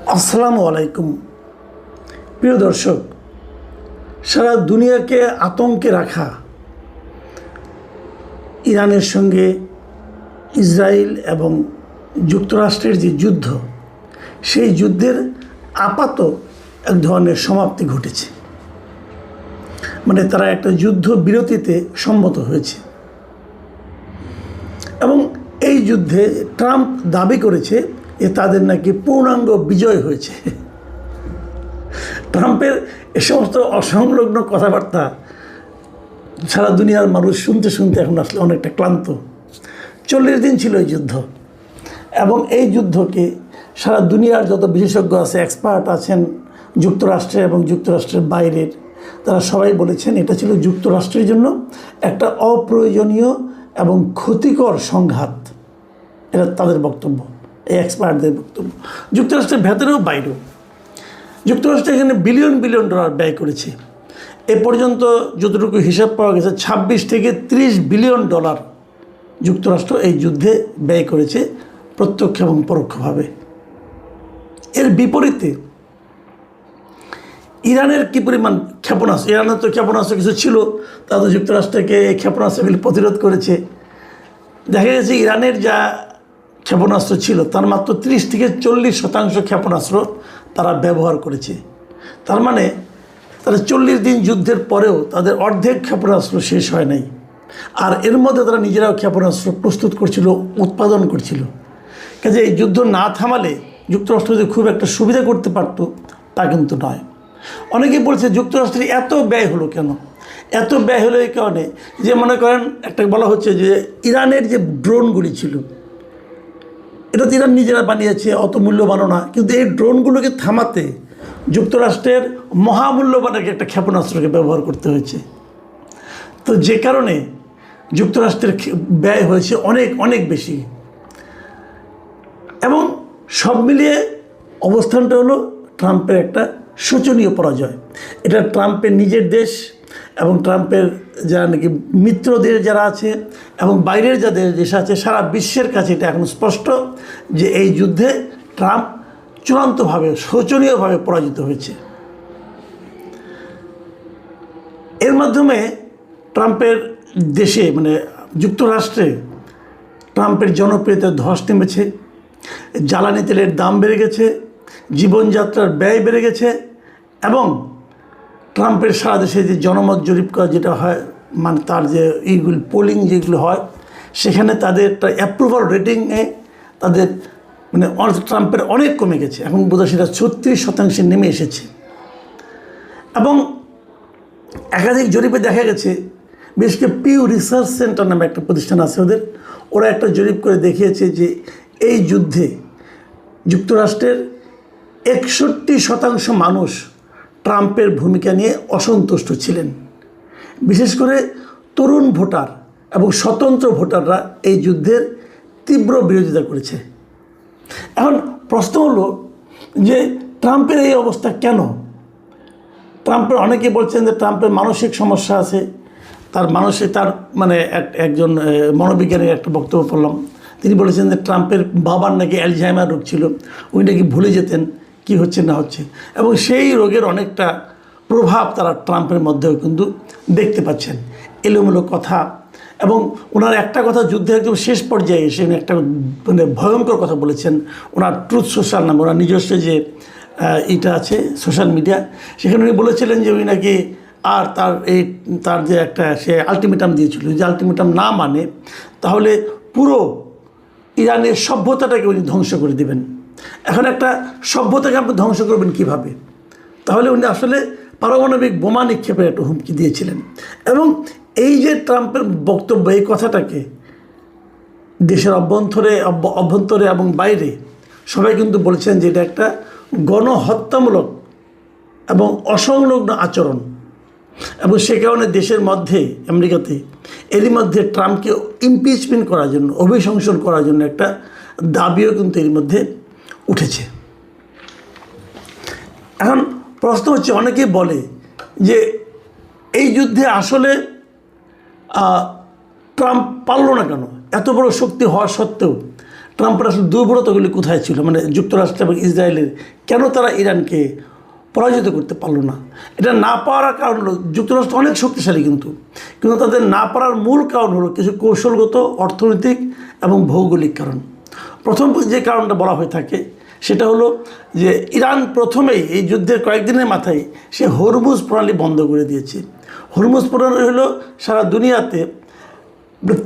আসসালামু আলাইকুম। প্রিয় দর্শক, সারা দুনিয়াকে আতঙ্কে রাখা ইরানের সঙ্গে ইসরায়েল এবং যুক্তরাষ্ট্রের যে যুদ্ধ, সেই যুদ্ধের আপাত এক ধরনের সমাপ্তি ঘটেছে। মানে তারা একটা যুদ্ধ বিরতিতে সম্মত হয়েছে এবং এই যুদ্ধে ট্রাম্প দাবি করেছে যে তাদের নাকি পূর্ণাঙ্গ বিজয় হয়েছে। ট্রাম্পের এ সমস্ত অসংলগ্ন কথাবার্তা সারা দুনিয়ার মানুষ শুনতে শুনতে এখন আসলে অনেকটা ক্লান্ত। 40 দিন ছিল এই যুদ্ধ এবং এই যুদ্ধকে সারা দুনিয়ার যত বিশেষজ্ঞ আছে, এক্সপার্ট আছেন যুক্তরাষ্ট্রে এবং যুক্তরাষ্ট্রের বাইরের, তারা সবাই বলেছেন এটা ছিল যুক্তরাষ্ট্রের জন্য একটা অপ্রয়োজনীয় এবং ক্ষতিকর সংঘাত। এটা তাদের বক্তব্য, এই এক্সপার্টদের বক্তব্য। যুক্তরাষ্ট্রের ভেতরেও বাইরেও যুক্তরাষ্ট্র এখানে বিলিয়ন বিলিয়ন ডলার ব্যয় করেছে। এ পর্যন্ত যতটুকু হিসাব পাওয়া গেছে 26 থেকে 30 বিলিয়ন ডলার যুক্তরাষ্ট্র এই যুদ্ধে ব্যয় করেছে প্রত্যক্ষ এবং পরোক্ষভাবে। এর বিপরীতে ইরানের কী পরিমাণ ক্ষেপণাস্ত্র, ইরানের তো ক্ষেপণাস্ত্র কিছু ছিল, তা তো যুক্তরাষ্ট্রকে এই ক্ষেপণাস্ত্রগুলি প্রতিরোধ করেছে। দেখা গেছে ইরানের যা ক্ষেপণাস্ত্র ছিল তার মাত্র 30 থেকে 40% ক্ষেপণাস্ত্র তারা ব্যবহার করেছে। তার মানে তারা 40 দিন যুদ্ধের পরেও তাদের অর্ধেক ক্ষেপণাস্ত্র শেষ হয় নাই। আর এর মধ্যে তারা নিজেরাও ক্ষেপণাস্ত্র প্রস্তুত করছিল, উৎপাদন করছিল। কাজে এই যুদ্ধ না থামালে যুক্তরাষ্ট্র যদি খুব একটা সুবিধা করতে পারত, তা কিন্তু নয়। অনেকেই বলছে যুক্তরাষ্ট্রের এত ব্যয় হলো কেন? এত ব্যয় হলো এই কারণে যে, মনে করেন একটা বলা হচ্ছে যে ইরানের যে ড্রোনগুলি ছিল, এটা তো ইরান নিজেরা বানিয়েছে, অত মূল্যবানও না, কিন্তু এই ড্রোনগুলোকে থামাতে যুক্তরাষ্ট্রের মহামূল্যবান একটা ক্ষেপণাস্ত্রকে ব্যবহার করতে হয়েছে। তো যে কারণে যুক্তরাষ্ট্রের ব্যয় হয়েছে অনেক অনেক বেশি। এবং সব মিলিয়ে অবস্থানটা হলো ট্রাম্পের একটা শোচনীয় পরাজয়। এটা ট্রাম্পের নিজের দেশ এবং ট্রাম্পের যারা নাকি মিত্রদের যারা আছে এবং বাইরের যাদের দেশ আছে, সারা বিশ্বের কাছে এটা এখন স্পষ্ট যে এই যুদ্ধে ট্রাম্প চূড়ান্তভাবে শোচনীয়ভাবে পরাজিত হয়েছে। এর মাধ্যমে ট্রাম্পের দেশে মানে যুক্তরাষ্ট্রে ট্রাম্পের জনপ্রিয়তার ধস নেমেছে, জ্বালানি তেলের দাম বেড়ে গেছে, জীবনযাত্রার ব্যয় বেড়ে গেছে এবং ট্রাম্পের সারা দেশে যে জনমত জরিপ করা যেটা হয়, মানে তার যে এইগুলি পোলিং যেগুলো হয়, সেখানে তাদের অ্যাপ্রুভাল রেটিংয়ে তাদের মানে ট্রাম্পের অনেক কমে গেছে। এখন বোধহয় সেটা 36% নেমে এসেছে। এবং একাধিক জরিপে দেখা গেছে, বিশেষ করে পিউ রিসার্চ সেন্টার নামে একটা প্রতিষ্ঠান আছে ওরা একটা জরিপ করে দেখিয়েছে যে এই যুদ্ধে যুক্তরাষ্ট্রের 61% মানুষ ট্রাম্পের ভূমিকা নিয়ে অসন্তুষ্ট ছিলেন। বিশেষ করে তরুণ ভোটার এবং স্বতন্ত্র ভোটাররা এই যুদ্ধের তীব্র বিরোধিতা করেছে। এখন প্রশ্ন হলো যে ট্রাম্পের এই অবস্থা কেন? ট্রাম্পের অনেকে বলছেন যে ট্রাম্পের মানসিক সমস্যা আছে। তার মানে একজন মনোবিজ্ঞানীর একটা বক্তব্য পড়লাম, তিনি বলেছেন যে ট্রাম্পের বাবার নাকি অ্যালঝাইমার রোগ ছিল, উনি নাকি ভুলে যেতেন কি হচ্ছে না হচ্ছে, এবং সেই রোগের অনেকটা প্রভাব তারা ট্রাম্পের মধ্যেও কিন্তু দেখতে পাচ্ছেন। এলোমেলো কথা, এবং ওনার একটা কথা যুদ্ধের একদম শেষ পর্যায়ে এসে উনি একটা মানে ভয়ঙ্কর কথা বলেছেন। ওনার ট্রুথ সোশ্যাল নামে ওনার নিজস্ব যে এটা আছে সোশ্যাল মিডিয়া, সেখানে উনি বলেছিলেন যে উনি নাকি আর তার যে একটা সে আলটিমেটাম দিয়েছিল, যে আলটিমেটাম না মানে তাহলে পুরো ইরানের সভ্যতাটাকে উনি ধ্বংস করে দেবেন। এখন একটা সভ্যতাকে আপনি ধ্বংস করবেন কিভাবে? তাহলে উনি আসলে পারমাণবিক বোমা নিক্ষেপের একটা হুমকি দিয়েছিলেন। এবং এই যে ট্রাম্পের বক্তব্য, এই কথাটাকে দেশের অভ্যন্তরে এবং বাইরে সবাই কিন্তু বলছেন যে এটা একটা গণহত্যামূলক এবং অসংলগ্ন আচরণ। এবং সে কারণে দেশের মধ্যে আমেরিকাতে এরই মধ্যে ট্রাম্পকে ইমপিচমেন্ট করার জন্য, অভিশংসন করার জন্য একটা দাবিও কিন্তু এর মধ্যে উঠেছে। এখন প্রশ্ন হচ্ছে, অনেকেই বলে যে এই যুদ্ধে আসলে ট্রাম্প পারল না কেন? এত বড় শক্তি হওয়া সত্ত্বেও ট্রাম্পের আসলে দুর্বলতাগুলি কোথায় ছিল, মানে যুক্তরাষ্ট্র এবং ইসরায়েলের কেন তারা ইরানকে পরাজিত করতে পারলো না। এটা না পারার কারণ হলো যুক্তরাষ্ট্র অনেক শক্তিশালী, কিন্তু তাদের না পারার মূল কারণ হলো কিছু কৌশলগত, অর্থনৈতিক এবং ভৌগোলিক কারণ। প্রথম যে কারণটা বলা হয়ে থাকে সেটা হলো যে ইরান প্রথমেই এই যুদ্ধের কয়েকদিনের মাথায় সে হরমুজ প্রণালী বন্ধ করে দিয়েছে। হরমুজ প্রণালী হলো সারা দুনিয়াতে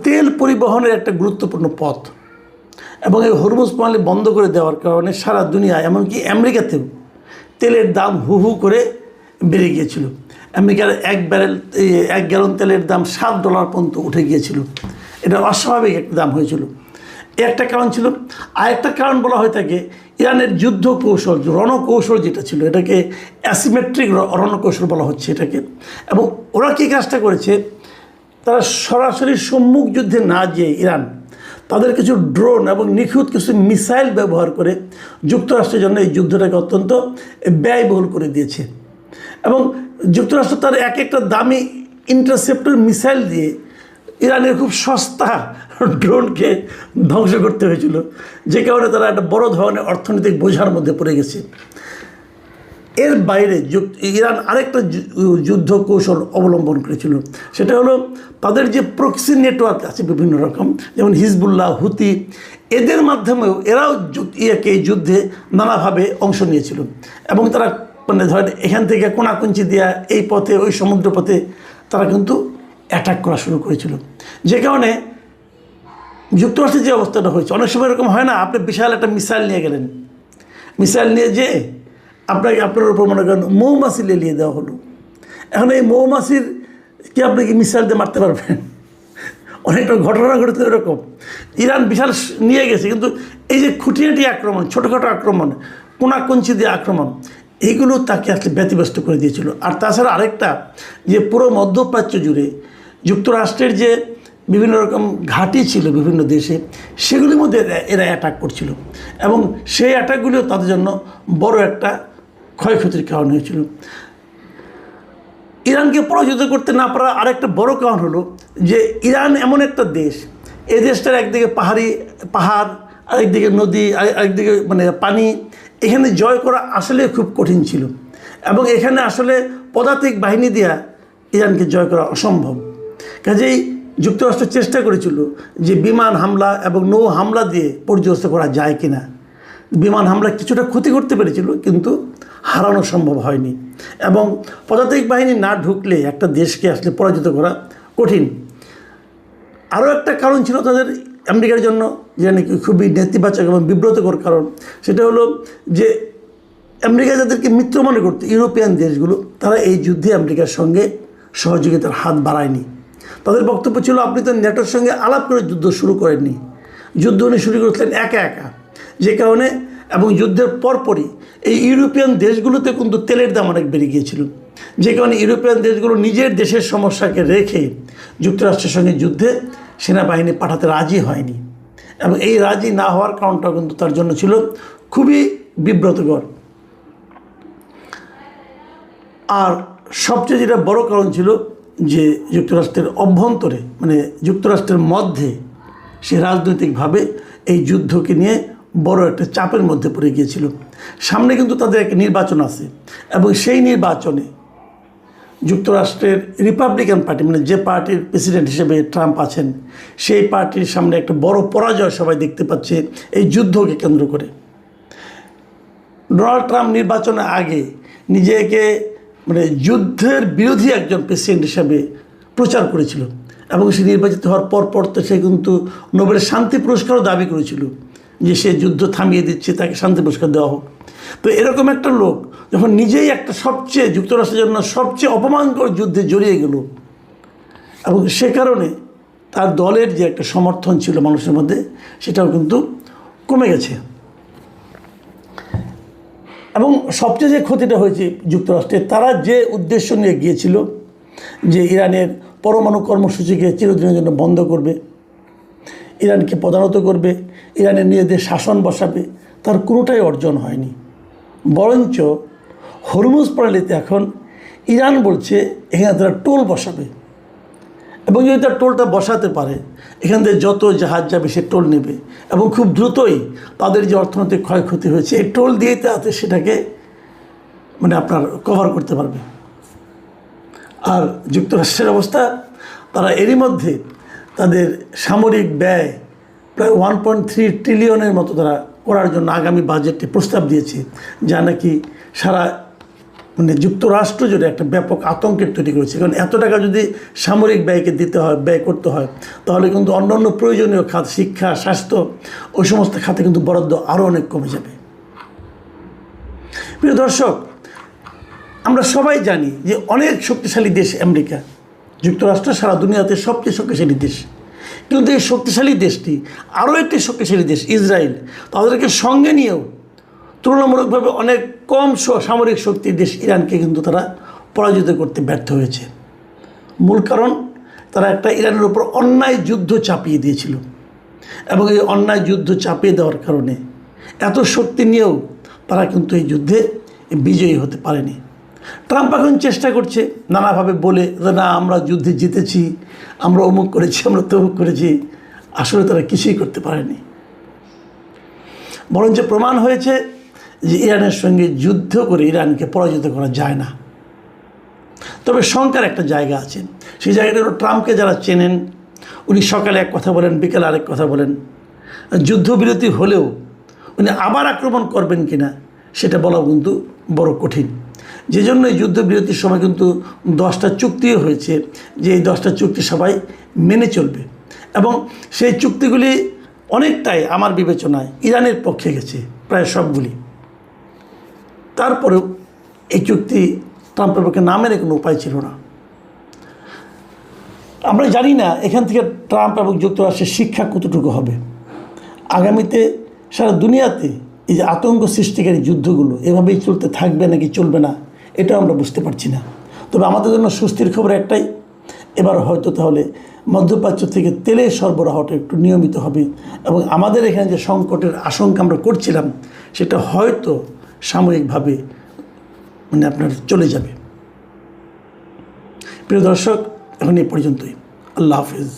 তেল পরিবহনের একটা গুরুত্বপূর্ণ পথ, এবং এই হরমুজ প্রণালী বন্ধ করে দেওয়ার কারণে সারা দুনিয়া, এমনকি আমেরিকাতেও তেলের দাম হু হু করে বেড়ে গিয়েছিল। আমেরিকার এক গ্যালন তেলের দাম $7 পর্যন্ত উঠে গিয়েছিল। এটা অস্বাভাবিক একটা দাম হয়েছিল। একটা কারণ ছিল। আরেকটা কারণ বলা হয়ে থাকে ইরানের যুদ্ধ কৌশল, রণকৌশল যেটা ছিল, এটাকে অ্যাসিমেট্রিক রণকৌশল বলা হচ্ছে এটাকে। এবং ওরা কী কাজটা করেছে, তারা সরাসরি সম্মুখ যুদ্ধে না যেয়ে ইরান তাদের কিছু ড্রোন এবং নিখুঁত কিছু মিসাইল ব্যবহার করে যুক্তরাষ্ট্রের জন্য এই যুদ্ধটাকে অত্যন্ত ব্যয়বহুল করে দিয়েছে। এবং যুক্তরাষ্ট্র তার এক একটা দামি ইন্টারসেপ্টর মিসাইল দিয়ে ইরানের খুব সস্তা ড্রোনকে ধ্বংস করতে হয়েছিল, যে কারণে তারা একটা বড় ধরনের অর্থনৈতিক বোঝার মধ্যে পড়ে গেছে। এর বাইরে ইরান আরেকটা যুদ্ধ কৌশল অবলম্বন করেছিল, সেটা হলো তাদের যে প্রক্সি নেটওয়ার্ক আছে বিভিন্ন রকম, যেমন হিজবুল্লাহ, হুতি, এদের মাধ্যমেও এরাও এই যুদ্ধে নানাভাবে অংশ নিয়েছিল। এবং তারা মানে ধরেন এখান থেকে কোনাকুঞ্চি দেওয়া এই পথে, ওই সমুদ্র পথে তারা কিন্তু অ্যাটাক করা শুরু করেছিল, যে কারণে যুক্তরাষ্ট্রের যে অবস্থাটা হয়েছে, অনেক সময় এরকম হয় না, আপনি বিশাল একটা মিসাইল নিয়ে গেলেন, মিসাইল নিয়ে যেয়ে আপনার উপর মনে করেন মৌমাছি লেলিয়ে দেওয়া হলো। এখন এই মৌমাছির কি আপনি কি মিসাইল দিয়ে মারতে পারবেন? অনেকটা ঘটনা ঘটেছে এরকম। ইরান বিশাল নিয়ে গেছে, কিন্তু এই যে খুঁটিনাটি আক্রমণ, ছোটোখাটো আক্রমণ, কোনাকুঞ্চি দিয়ে আক্রমণ, এইগুলো তাকে আসলে ব্যতিব্যস্ত করে দিয়েছিল। আর তাছাড়া আরেকটা, যে পুরো মধ্যপ্রাচ্য জুড়ে যুক্তরাষ্ট্রের যে বিভিন্ন রকম ঘাঁটি ছিল বিভিন্ন দেশে, সেগুলির মধ্যে এরা অ্যাটাক করছিল, এবং সেই অ্যাটাকগুলিও তাদের জন্য বড় একটা ক্ষয়ক্ষতির কারণ হয়েছিল। ইরানকে পরাজিত করতে না পারার আরেকটা বড় কারণ হলো যে ইরান এমন একটা দেশ, এই দেশটার একদিকে পাহাড়, আরেকদিকে নদী, আরেকদিকে মানে পানি, এখানে জয় করা আসলে খুব কঠিন ছিল, এবং এখানে আসলে পদাতিক বাহিনী দেওয়া ইরানকে জয় করা অসম্ভব। কাজেই যুক্তরাষ্ট্র চেষ্টা করেছিল যে বিমান হামলা এবং নৌ হামলা দিয়ে পর্যস্ত করা যায় কিনা। বিমান হামলা কিছুটা ক্ষতি করতে পেরেছিল, কিন্তু হারানো সম্ভব হয়নি। এবং পদাতিক বাহিনী না ঢুকলে একটা দেশকে আসলে পরাজিত করা কঠিন। আরও একটা কারণ ছিল তাদের আমেরিকার জন্য, যে নাকি খুবই নেতিবাচক এবং বিব্রতকর কারণ, সেটা হলো যে আমেরিকা যাদেরকে মিত্র মনে করত, ইউরোপিয়ান দেশগুলো, তারা এই যুদ্ধে আমেরিকার সঙ্গে সহযোগিতার হাত বাড়ায়নি। তাদের বক্তব্য ছিল, আপনি তো নেটোর সঙ্গে আলাপ করে যুদ্ধ শুরু করেননি, যুদ্ধ উনি শুরু করেছিলেন একা একা। যে কারণে এবং যুদ্ধের পরপরই এই ইউরোপিয়ান দেশগুলোতে কিন্তু তেলের দাম অনেক বেড়ে গিয়েছিল, যে কারণে ইউরোপিয়ান দেশগুলো নিজের দেশের সমস্যাকে রেখে যুক্তরাষ্ট্রের সঙ্গে যুদ্ধে সেনাবাহিনী পাঠাতে রাজি হয়নি। এবং এই রাজি না হওয়ার কারণটা কিন্তু তার জন্য ছিল খুবই বিব্রতকর। আর সবচেয়ে যেটা বড় কারণ ছিল যে যুক্তরাষ্ট্রের অভ্যন্তরে, মানে যুক্তরাষ্ট্রের মধ্যে সে রাজনৈতিকভাবে এই যুদ্ধকে নিয়ে বড় একটা চাপের মধ্যে পড়ে গিয়েছিল। সামনে কিন্তু তাদের একটা নির্বাচন আছে, এবং সেই নির্বাচনে যুক্তরাষ্ট্রের রিপাবলিকান পার্টি, মানে যে পার্টির প্রেসিডেন্ট হিসেবে ট্রাম্প আছেন, সেই পার্টির সামনে একটা বড় পরাজয় সবাই দেখতে পাচ্ছে এই যুদ্ধকে কেন্দ্র করে। ডোনাল্ড ট্রাম্প নির্বাচনের আগে নিজেকে মানে যুদ্ধের বিরোধী একজন প্রেসিডেন্ট হিসেবে প্রচার করেছিল, এবং সে নির্বাচিত হওয়ার পর তো সে কিন্তু নোবেলের শান্তি পুরস্কারও দাবি করেছিল যে সে যুদ্ধ থামিয়ে দিচ্ছে, তাকে শান্তি পুরস্কার দেওয়া হোক। তো এরকম একটা লোক যখন নিজেই একটা সবচেয়ে যুক্তরাষ্ট্রের জন্য সবচেয়ে অপমানকর যুদ্ধে জড়িয়ে গেল, এবং সে কারণে তার দলের যে একটা সমর্থন ছিল মানুষের মধ্যে, সেটাও কিন্তু কমে গেছে। এবং সবচেয়ে যে ক্ষতিটা হয়েছে যুক্তরাষ্ট্রের, তারা যে উদ্দেশ্য নিয়ে গিয়েছিল যে ইরানের পরমাণু কর্মসূচিকে চিরদিনের জন্য বন্ধ করবে, ইরানকে পদানত করবে, ইরানের নিজেদের শাসন বসাবে, তার কোনোটাই অর্জন হয়নি। বরঞ্চ হরমুজ প্রণালীতে এখন ইরান বলছে এখানে তারা টোল বসাবে, এবং যদি তার টোলটা বসাতে পারে, এখান থেকে যত জাহাজ যাবে সে টোল নেবে এবং খুব দ্রুতই তাদের যে অর্থনৈতিক ক্ষয়ক্ষতি হয়েছে এই টোল দিয়েই তাতে সেটাকে আপনার কভার করতে পারবে। আর যুক্তরাষ্ট্রের অবস্থা, তারা এরই মধ্যে তাদের সামরিক ব্যয় প্রায় 1.3 ট্রিলিয়নের মতো তারা করার জন্য আগামী বাজেটে প্রস্তাব দিয়েছে, যা নাকি সারা যুক্তরাষ্ট্র জুড়ে একটা ব্যাপক আতঙ্কের তৈরি করেছে। কারণ এত টাকা যদি সামরিক ব্যয়কে দিতে হয়, ব্যয় করতে হয়, তাহলে কিন্তু অন্যান্য প্রয়োজনীয় খাত, শিক্ষা, স্বাস্থ্য, ওই সমস্ত খাতে কিন্তু বরাদ্দ আরও অনেক কমে যাবে। প্রিয় দর্শক, আমরা সবাই জানি যে অনেক শক্তিশালী দেশ আমেরিকা যুক্তরাষ্ট্র সারা দুনিয়াতে সবচেয়ে শক্তিশালী দেশ, কিন্তু এই শক্তিশালী দেশটি আরও একটি শক্তিশালী দেশ ইসরায়েল, তাদেরকে সঙ্গে নিয়েও তুলনামূলকভাবে অনেক কম সামরিক শক্তির দেশ ইরানকে কিন্তু তারা পরাজিত করতে ব্যর্থ হয়েছে। মূল কারণ, তারা একটা ইরানের উপর অন্যায় যুদ্ধ চাপিয়ে দিয়েছিল এবং এই অন্যায় যুদ্ধ চাপিয়ে দেওয়ার কারণে এত শক্তি নিয়েও তারা কিন্তু এই যুদ্ধে বিজয়ী হতে পারেনি। ট্রাম্প এখন চেষ্টা করছে নানাভাবে বলে যে না, আমরা যুদ্ধে জিতেছি, আমরা অমুক করেছি, আমরা তমুক করেছি। আসলে তারা কিছুই করতে পারেনি, বরঞ্চ প্রমাণ হয়েছে যে ইরানের সঙ্গে যুদ্ধ করে ইরানকে পরাজিত করা যায় না। তবে শঙ্কার একটা জায়গা আছে, সেই জায়গাটা হলো ট্রাম্পকে যারা চেনেন, উনি সকালে এক কথা বলেন, বিকেলে আরেক কথা বলেন। যুদ্ধবিরতি হলেও উনি আবার আক্রমণ করবেন কিনা সেটা বলা কিন্তু বড় কঠিন। যে জন্য এই যুদ্ধবিরতির সময় কিন্তু 10টা চুক্তিও হয়েছে, যে এই 10টা চুক্তি সবাই মেনে চলবে এবং সেই চুক্তিগুলি অনেকটাই আমার বিবেচনায় ইরানের পক্ষে গেছে, প্রায় সবগুলি। তারপরেও এই চুক্তি ট্রাম্পের পক্ষে না মেনে কোনো উপায় ছিল না। আমরা জানি না এখান থেকে ট্রাম্প এবং যুক্তরাষ্ট্রের শিক্ষা কতটুকু হবে। আগামীতে সারা দুনিয়াতে এই যে আতঙ্ক সৃষ্টিকারী যুদ্ধগুলো এভাবেই চলতে থাকবে নাকি চলবে না, এটাও আমরা বুঝতে পারছি না। তবে আমাদের জন্য স্বস্তির খবর একটাই, এবার হয়তো তাহলে মধ্যপ্রাচ্য থেকে তেলের সরবরাহটা একটু নিয়মিত হবে এবং আমাদের এখানে যে সংকটের আশঙ্কা আমরা করছিলাম সেটা হয়তো সাময়িকভাবে আপনার চলে যাবে। প্রিয় দর্শক, এখন এই পর্যন্তই। আল্লাহ হাফিজ।